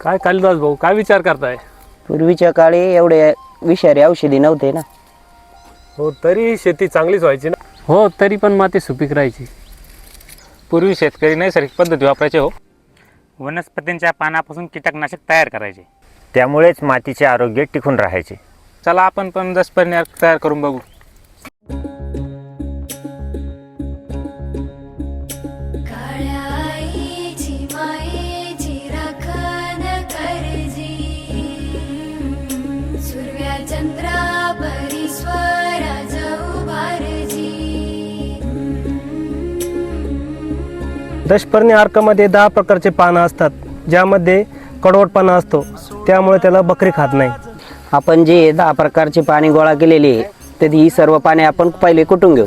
काय कालिदास भाऊ, काय विचार करताय? पूर्वीच्या काळी एवढे विषारी औषधी नव्हते ना. हो, तरी शेती चांगलीच व्हायची ना. हो, तरी पण माती सुपीक राहायची. पूर्वी शेतकरी नैसर्गिक पद्धती वापरायचे. हो, वनस्पतींच्या पानापासून कीटकनाशक तयार करायचे, त्यामुळेच मातीचे आरोग्य टिकून राहायचे. चला आपण पण दशपर्णी अर्क तयार करून बघू. दशपर्णी अर्कामध्ये 10 प्रकारचे पानं असतात, ज्यामध्ये कडवटपणा असतो, त्यामुळे त्याला बकरी खात नाही. आपण जे 10 प्रकारचे पाणी गोळा केलेली आहे, तर ही सर्व पाणी आपण पहिले कुटून घेऊ.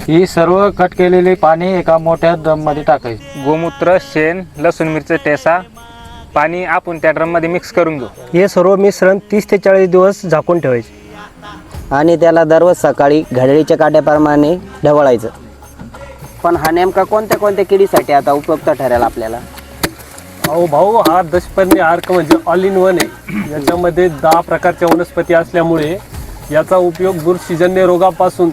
ही सर्व कट केलेली पाणी एका मोठ्या ड्रममध्ये टाकायची. गोमूत्र, शेण, लसूण मिरची ठेसा, पाणी आपण त्या ड्रममध्ये मिक्स करून घेऊ. हे सर्व मिश्रण 30 ते 40 दिवस झाकून ठेवायचे आणि त्याला दररोज सकाळी घड्याळीच्या काट्याप्रमाणे ढवळायचं. पण हा नेमका कोणत्या कोणत्या किडीसाठी आता उपयुक्त ठरेल आपल्याला? अहो भाऊ, हा दशपर्णी अर्क म्हणजे ऑल इन वन आहे. याच्यामध्ये 10 प्रकारच्या वनस्पती असल्यामुळे याचा उपयोग बुरशीजन्य रोगापासून,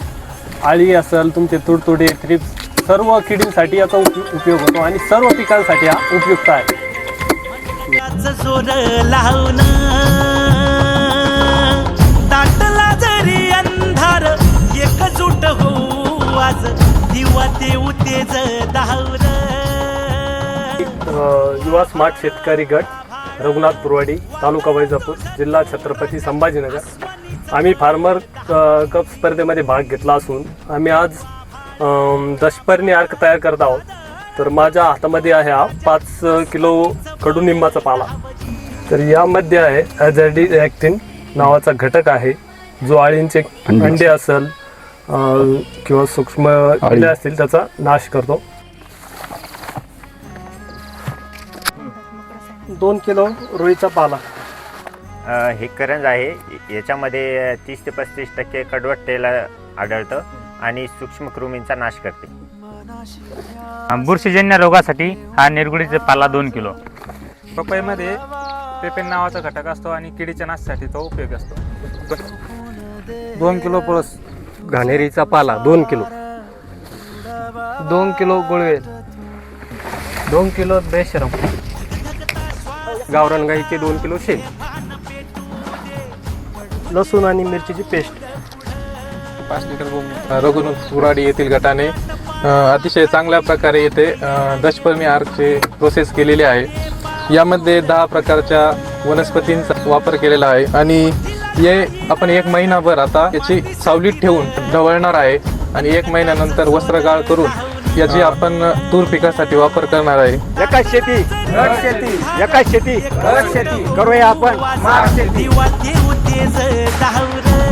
आळी असेल, तुमचे तुडतुडे, थ्रिप्स, सर्व किडींसाठी याचा उपयोग होतो आणि सर्व पिकांसाठी हा उपयुक्त आहे. दाटला जरी अंधार एकजूट हो आज दिवा देऊ तेज धावर. युवा स्मार्ट शेतकरी गट, रघुनाथपुरवाडी, तालुका वैजापूर, जिल्हा छत्रपती संभाजीनगर. आम्ही फार्मर कप स्पर्धेमध्ये भाग घेतला असून आम्ही आज दशपर्णी अर्क तयार करत आहोत. तर माझ्या हातामध्ये आहे हा 5 किलो कडुनिंबाचा पाला. तर यामध्ये आहे ॲझॅडिॲक्टिन नावाचा घटक आहे, जो आळींचे अंडे असेल किंवा सूक्ष्म अंडे असतील त्याचा नाश करतो. 2 किलो रुईचा पाला. हे करंज आहे, याच्यामध्ये 30 ते 35% कडवट तेल आढळतं आणि सूक्ष्मकृमींचा नाश करते. बुरशीजन्य रोगासाठी हा निरगुडीचा पाला 2 किलो. पपईमध्ये पेपेन नावाचा घटक असतो आणि किडीच्या नाशासाठी तो उपयोग असतो. 2 किलो प्लस घाणेरीचा पाला 2 किलो. 2 किलो गुळवेल. 2 किलो बेशरम. गावरान गाईचे 2 किलो शेण. लसूण आणि मिरचीची पेस्ट. 5 लिटर. रघुनाथपुरवाडी येथील गटाने अतिशय चांगल्या प्रकारे येथे दशपर्णी अर्कचे प्रोसेस केलेली आहे. यामध्ये 10 प्रकारच्या वनस्पतींचा वापर केलेला आहे आणि हे आपण 1 महिनाभर आता याची सावलीत ठेवून ढवळणार आहे आणि 1 महिन्यानंतर वस्त्रगाळ करून याची आपण तूर पिकासाठी वापर करणार आहे. एकाच शेती घट शेती, एकाच शेती घट शेती करूया आपण. दिवा देऊ तेज धावर.